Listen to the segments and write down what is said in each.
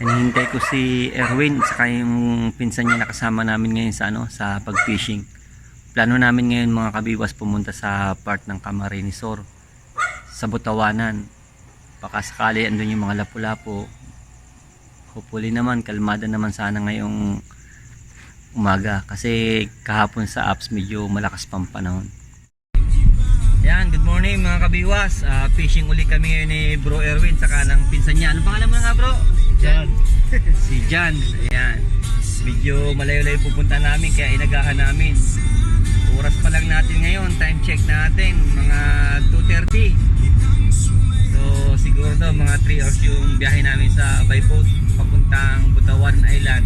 Hinihintay ko si Erwin saka yung pinsan niya na kasama namin ngayon sa sa pag-fishing. Plano namin ngayon mga kabiwas pumunta sa part ng Camarines Sur sa Butawanan. Baka sakali andun yung mga lapu-lapu. Hopefully naman kalmada naman sana ngayong umaga kasi kahapon sa apps medyo malakas pang panahon. Yan, good morning mga kabiwas. Fishing uli kami ngayon ni Bro Erwin saka ng pinsan niya. Ano pangalan mo nga bro? Jan. Si Jan. Ayan. Medyo malayo-layo pupunta namin kaya inagahan namin. Oras pa lang natin ngayon. Time check natin. Mga 2:30. So siguro daw mga 3 hours yung biyahe namin sa by boat papuntang Butawan Island.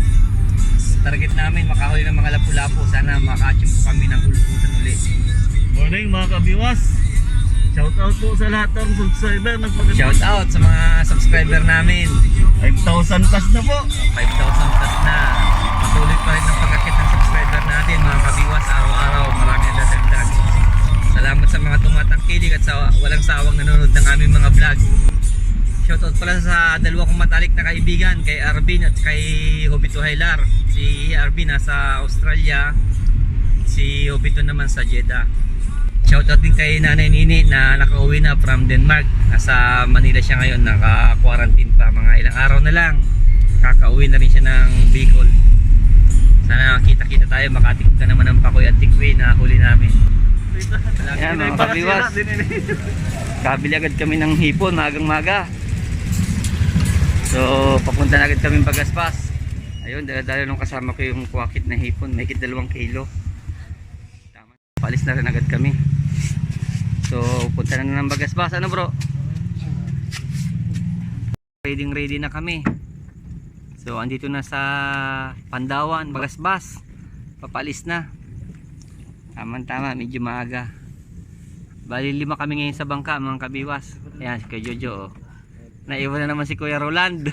So, target namin makahuli ng mga lapu-lapu. Sana makachim po kami ng ulputan ulit. Morning mga kabiwas. Shout out po sa lahat ng subscriber. Shout out sa mga subscriber namin. 5,000 plus na po. 5,000 plus na. Patuloy pa rin ang pagkakit ng subscriber natin mga kabiwas. Araw-araw marami na dadagdag. Salamat sa mga tumatangkilik at sa walang sawang nanonood ng aming mga vlog. Shoutout pala sa dalawa kong matalik na kaibigan, kay Arvin at kay Hobito Hilar. Si Arvin nasa Australia, si Hobito naman sa Jeddah. Shoutout din kay Nanay Nini na nakauwi na from Denmark. Nasa Manila siya ngayon, naka-quarantine pa, mga ilang araw na lang. Kakauwi na rin siya ng Bicol. Sana kita-kita tayo, makatikip ka naman ng pakoy at tikwi na huli namin. Ayan mga kabiwas, kabili agad kami ng hipon magang-maga. So papunta na agad kami Bagaspas. Ayun, dala-dala nung kasama ko yung kuwakit na hipon, may 2 kilo. Tama. Palis na rin agad kami. So punta na ng Bagaspas. Ano bro? Ready na kami. So andito na sa Pandawan, Bagaspas. Papalis na. Tama, medyo maaga. Bali 5 kami ngayon sa bangka mga kabiwas. Ayan si Kuya Jojo, oh. Naiwan na naman si Kuya Roland.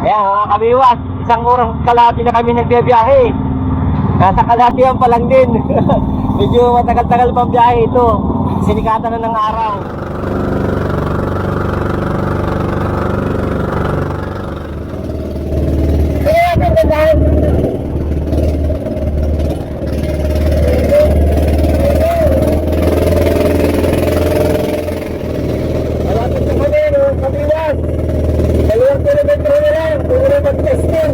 Ayan mga kabiwas, isang oras kalahati na kami nagbiyahe. Nasa kalahatian pa lang din. Medyo matagal-tagal pang biyahe ito. Sinikatan na ng araw. Malapit na kami no, kabiwas. 2 kilometro na lang, puro mag-testing.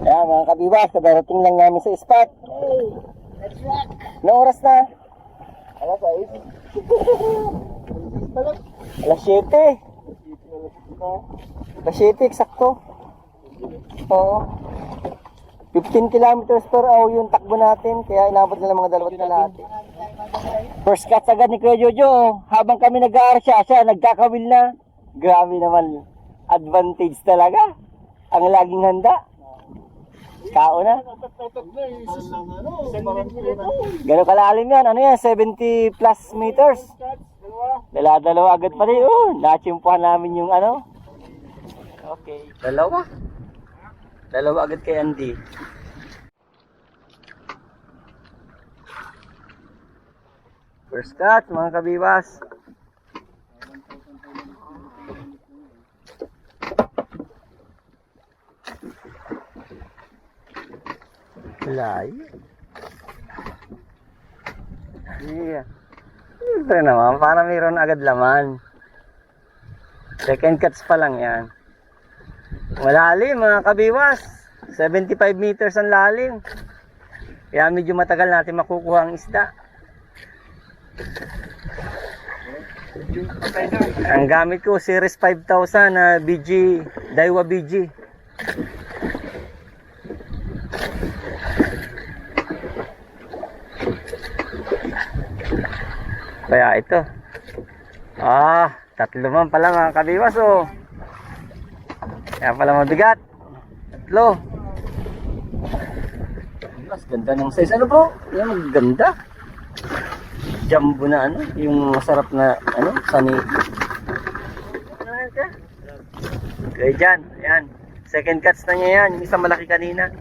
Ayan mga kabiwas, darating lang namin sa spot. Hey, let's rock. Anong oras na? Alas 6. Alas 7. Alas 7 eksakto. Oo. 15 kilometers per hour yung takbo natin, kaya inabot na lang mga 2 kalahati. First catch agad ni Kuya Jojo. Habang kami nag-aarsya, siya nagkakawil na. Grabe naman, advantage talaga. Ang laging handa. Kao na. Gano'ng kalalim yan? Ano yan? 70 plus meters. Dala-dalawa agad pa rin. Nachimpuhan namin yung ano. Okay. Dalawa agad kay Andy. First catch mga kabiwas. Layo. Yeah. Ito naman, para mayroon agad laman. Second catch pa lang yan. Malalim mga kabiwas. 75 meters ang lalim. Kaya medyo matagal natin makukuha ang isda. Ang gamit ko series 5000 na BG, Daiwa BG. kaya ito? Ah, 3 man pala mga kabiwas oh. Kaya pala mabigat. 3. Mas ganda ng size. Ano bro? Yan, ganda. Jumbo na ano, yung masarap na ano, sani. Ano yan ka? Okay dyan, ayan. Second cuts na niya yan, yung isang malaki kanina.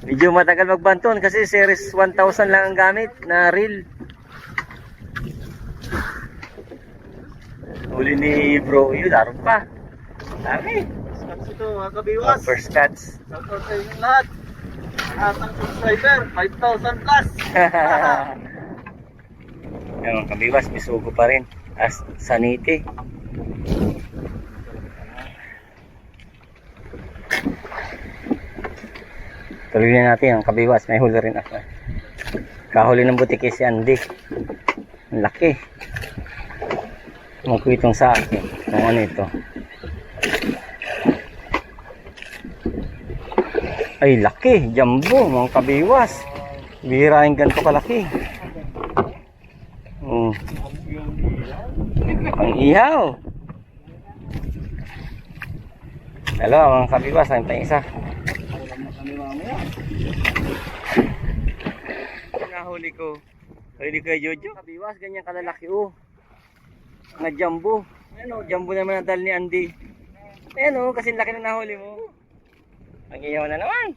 Medyo matagal magbanton kasi series 1000 lang ang gamit na reel. Huli ni bro yun, daron pa. Dami. Cuts ito mga kabiwas. First cuts. Shout out sa inyong lahat. Lahat ng subscriber, 5,000 plus. Yan mga kabiwas, bisugo pa rin. As saniti. Tuloy na natin ang kabiwas, may huli rin ako. Kahuli ng butiki si Andy. Ang laki. Magkwitong sa akin. Kung ano ito. Ay, laki. Jumbo, mga kabiwas. Bihirain ganito kalaki. Ang ihaw. Dalawa, mga kabiwas. Ang isa. Nahuli ko. Huli ko kay Jojo. Kabiwas, ganyan kalalaki oh. Mga jumbo. Ayan o, jumbo naman ang dal ni Andy. Ayan o, kasi laki na nahuli mo. Ang iyaw na naman.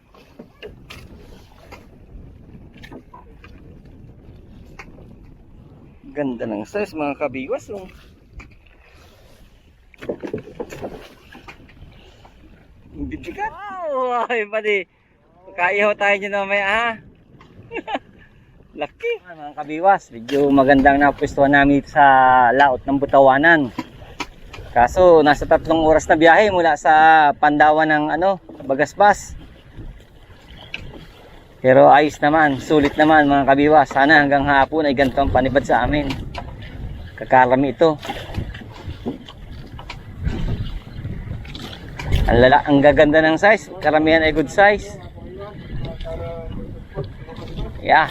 Ganda ng size mga kabiwas o. Hindi bigat. Wow, ay pati. Kaiyaw tayo dyan mamaya ha. Laki. Mga kabiwas, medyo magandang napwestuhan namin sa laot ng Butawanan. Kaso nasa 3 oras na biyahe mula sa Pandawan ng ano, Bagasbas. Pero ayos naman, sulit naman mga kabiwas. Sana hanggang hapon ay ganito ang panibad sa amin. Kakarami ito. Ang gaganda ng size, karamihan ay good size. Yeah.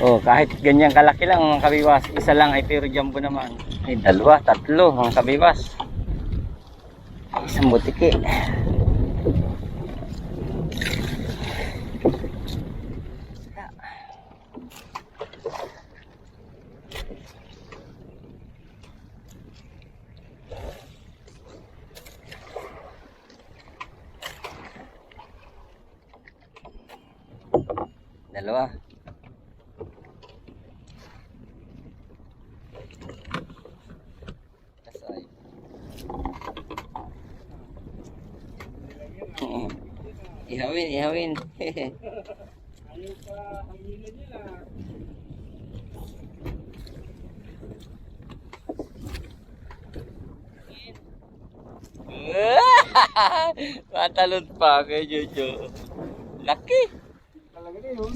Oh, kahit ganyan kalaki lang mga kabiwas, isa lang ay pero jumbo naman. Ay 2, 3 mga kabiwas. Isang butiki. Dalawa. Ihawin, ihawin. Matalon pa kay Jojo. Laki. Talaga na yun.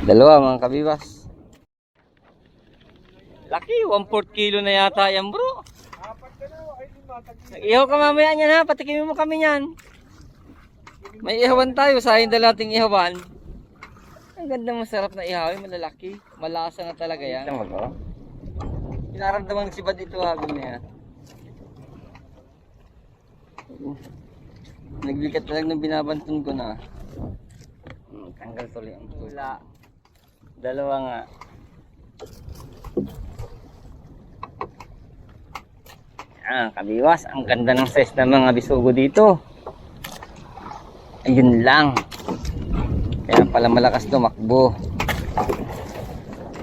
Dalawa mga kabiwas. Laki, 1/4 kilo na yata yan bro. Nag-ihaw ka mamaya niyan ha, patikimin mo kami niyan. May ihawan tayo, sayang dala nating ihawan. Ang ganda, masarap na ihawin, malalaki. Malasa na talaga yan. Pinaramdaman si Bad ito hagol na yan. Nagbigat talaga nung binabantun ko na. Tanggal tuloy ang tula. Dalawa nga. Kabiwas, ang ganda ng size ng mga bisugo dito. Ayun lang. Kaya pala malakas tumakbo.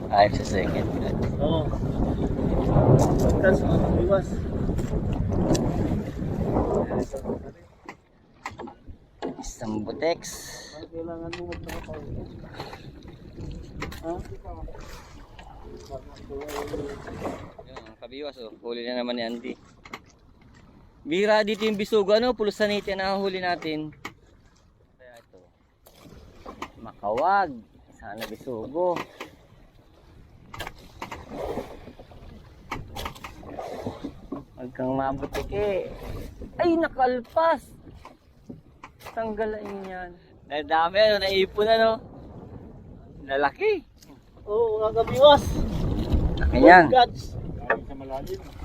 Ayos sa second. Oo. Pagkas mga kabiwas. Isang butex. Kailangan mo magpapakaw. Ha? Yung kabiwas oh, huli na naman ni Andy. Bihira dito yung bisugo, ano, pulusanite na huli natin. Kaya ito. Makawag, sana bisugo. Huwag kang mabutiki. Ay, nakalpas. Tanggalain yan. Dami ano, naipon ano. Lalaki. Oo, mga kabiwas. Laki yan. Guts.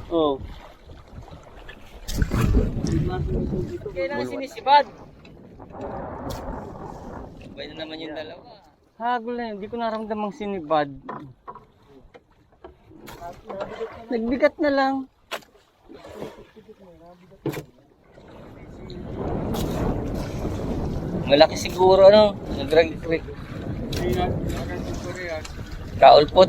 Oo. Kailangan sinisibad. Pwede naman yung dalawa. Hagol na yun, hindi ko naramdamang sinibad. Nagbigat na lang. Malaki siguro ano, nag-drag-trick. Kaulpot.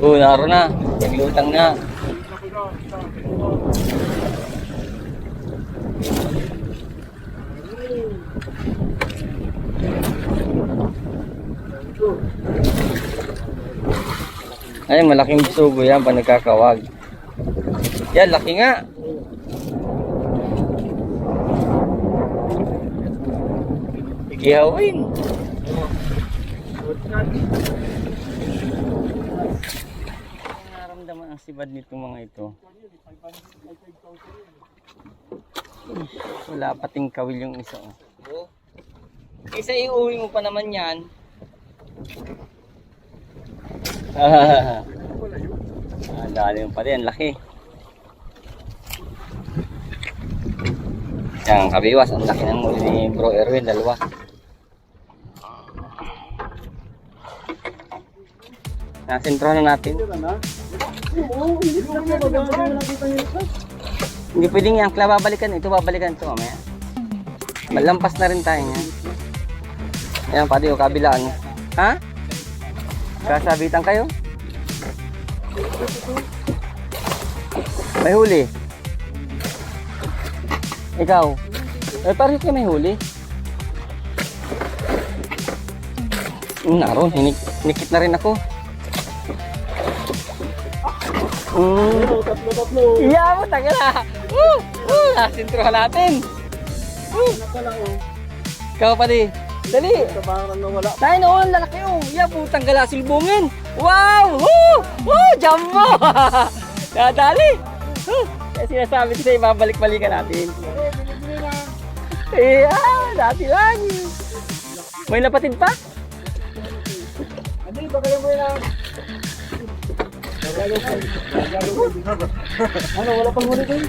Naroon na. Naglutang na. Ay, malaking sugo yan pa nagkakawag. Yan, laki nga. Igihawin. Naramdaman ang sibad nito mga ito. Wala pating kawil yung isa. Oh. Isa iuwi mo pa naman yan. Lalim pa rin, laki. Yan, kabiwas, ang laki ng muli ni Bro Erwin, dalawa. Nasentrohan na natin. Hindi pwedeng yung angkla babalikan, ito babalikan ito mamaya. Malampas na rin tayo niyan. Ayan, pati yung kabilaan. Ha? Kasabitan kayo? May huli. Ikaw? Parang kayo may huli. Naroon, hinikit na rin ako. Iya mo, tagal na. Nasintrohan natin. Ikaw pa di. Dali. Tayo noon, lalaki oh. Iya, putang gala silbungin. Wow! Jumbo! Nadali. Kaya sinasabi ko sa'yo, babalik-balikan natin. Iya, dati lang. May napatid pa? Hindi, baka mo na. Ano, wala pang huli doon?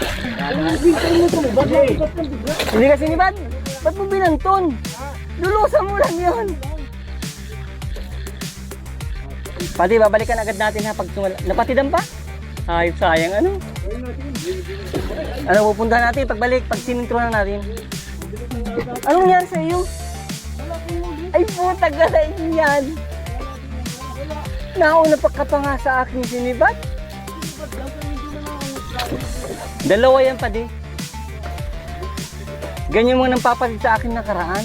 Hindi kasi ni Bad. Ba't mo binanton? Lulusan mo lang yun. Pati, babalikan agad natin ha pag napatidan pa? Ay, sayang ano? Ano, pupuntahan natin pagbalik, pag sinintro na natin. Anong nangyari sa iyo? Ay, puta galain yan. Nauna pa ka pa nga sa aking sinibat. Dalawa yan pa di. Ganyan mo nang papalit sa akin nakaraan.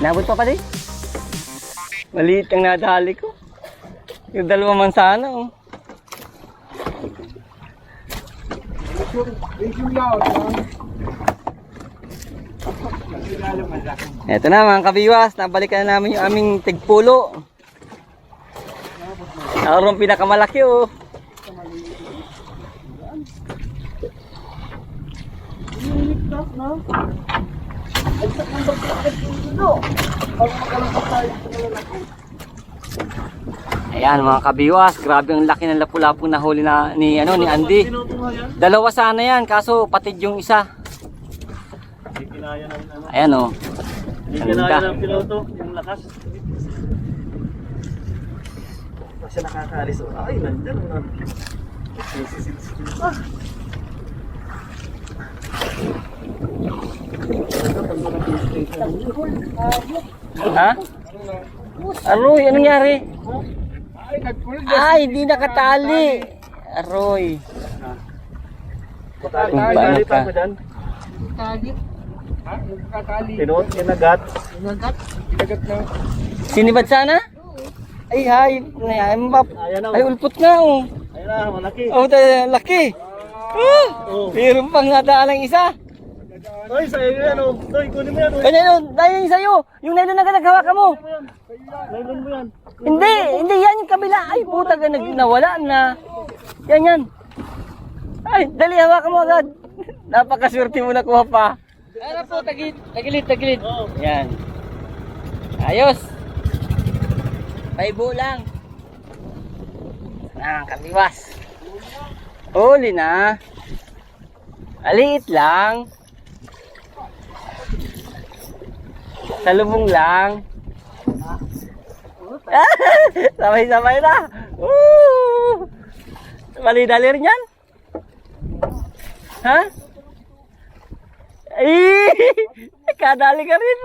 Nabot pa di? Maliit ang nadali ko. Yung dalawa man sana oh. Eto na mga kabiwas, nabalikan na namin yung aming tigpulo. Naroon pinakamalaki oh. Ayan mga kabiwas, grabe ang laki ng lapu-lapu na huli na ni Andy. Dalawa sana yan, kaso patid yung isa. Ayan o. Hindi kinaya ng piloto, yung lakas. Kasi nakakaalis. Ay, nandiyan. Ha? Aroy, anong nangyari? Ay, hindi nakatali. Aroy. Nakatali pa mo dyan? Pinuot, kinagat. Kinagat na. Sinibad sana? Ay, hay. Ay, ulpot nga oh. Ayun na, malaki. Oh, laki. Oh. Meron pang nadaan ng isa. Ay, sa'yo yan oh. Toy, kunin mo yan oh. Kanya yun, dahil yung sa'yo. Yung nylon na naghawakan mo. Nylon mo yan. Hindi yan yung kabila. Ay, puta ka, nawala na. Yan. Ay, dali, hawakan mo agad. Napakaswerte mo nakuha pa. Ano po, tagilid. Yan. Ayos. Paibo lang. Kaliwas. Huli na. Aliit lang. Salubong lang. Sabay-sabay na. Mali-dali rin yan. Ha? Kadali ka rin.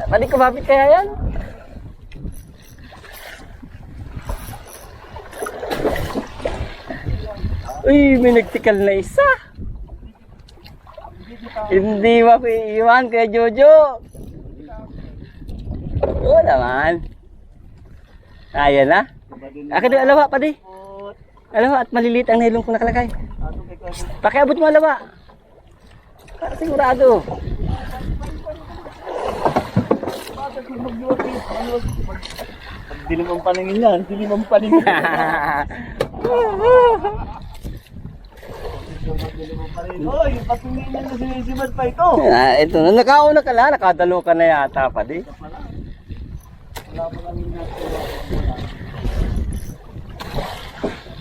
Pwede kumapit kaya yan? Uy, may nagtikal na isa. Hindi mapiiwan kay Jojo. Oo naman. Ayan na. Akin yung alawa pa di. Alawa at maliliit ang nilong ko nakalagay. Pakiabot mo alawa. Para sigurado. Dilim ang paningin yan. Dilim ang paningin. Oy, patingin yan na sinisimad pa ito. Ito na, nakauna ka lang. Nakadalo ka na yata pa di.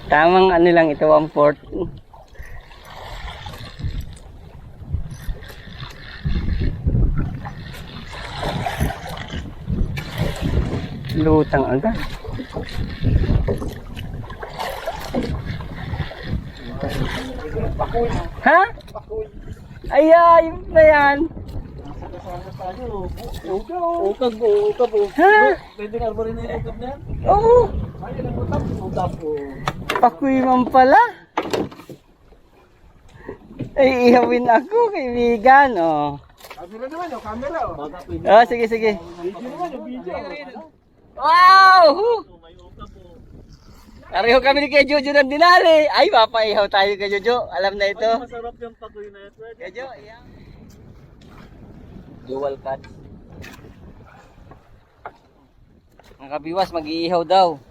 Tamang ano lang ito, 1/4. Lutang agad. Ha? Ay, ayun na yan. Ukab. Ha? Pwede nga ba rin yung ukab na yan? Oo. Ay, ang ukab po. Pakuy man pala. Ay, ihawin ako, kaibigan. Oh. Camera naman yung camera. Baka pwede. Ah, sige. Video naman yung video. Wow! May ukab po. Pareho kami ni kay Jojo ng dinali. Ay, papaihaw tayo kay Jojo. Alam na ito. Masarap yung pakuy na ito. Kay Jojo, iyaw. Dual cut. Ang kabiwas, mag-iihaw daw.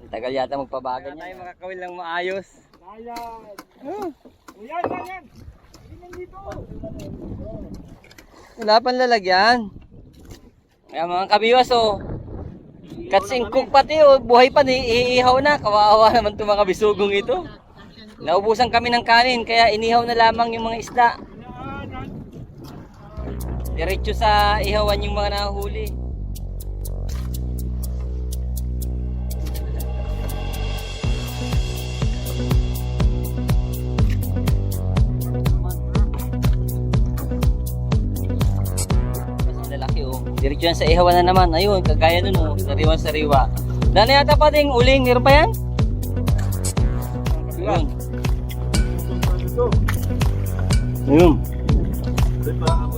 Ang tagal yata magpabagan niya. Tayo makakawin lang maayos. Ayan. Yan. Tingnan dito. Wala pang lalagyan. Ayan mga kabiwas oh. Katsingkog pati oh. Buhay pa, iihaw na. Kawawa naman itong mga bisugong ito. Naubusan kami ng kanin kaya inihaw na lamang yung mga isda. Diretso sa ihawan yung mga nahuli. Lalaki oh. Diretso yan sa ihawan na naman. Ayun, kagaya nun oh. Sariwa. Dali yata pa ding uling. Meron pa yan? Ayun. Ayun.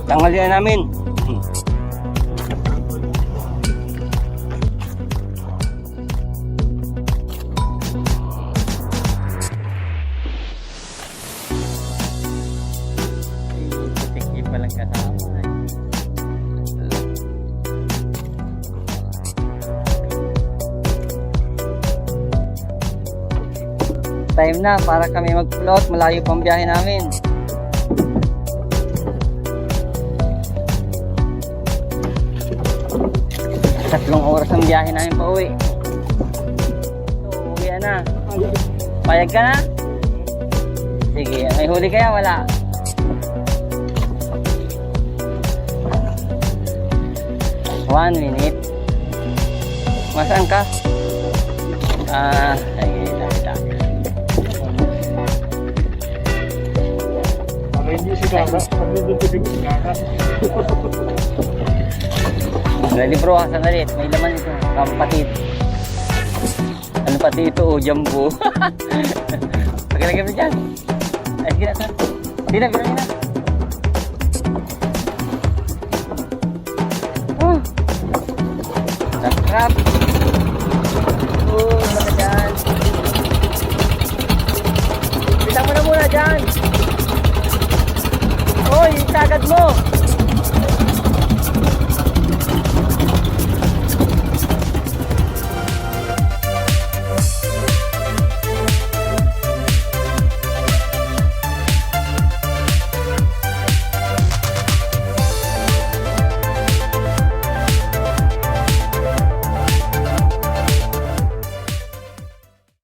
Tanghalian namin. Putik pa lang kasama. Time na para kami mag-float. Malayo pang biyahe namin. Tatlong oras ang biyahe namin pa uwi. So, uwi na. Payag ka na? Sige, may huli kaya wala? One minute. Masaan ka? Ay, Hindi si Kaka. Hindi si Kaka. Ready bro, sandali. May laman ito. Kampatid. Ano pati ito? Oh, jumbo. Pagkalagay mo dyan. Ay, sige na. Hindi na. Sarap. Yun, mga dyan. Bisa mo na muna dyan. Oy, sagad mo.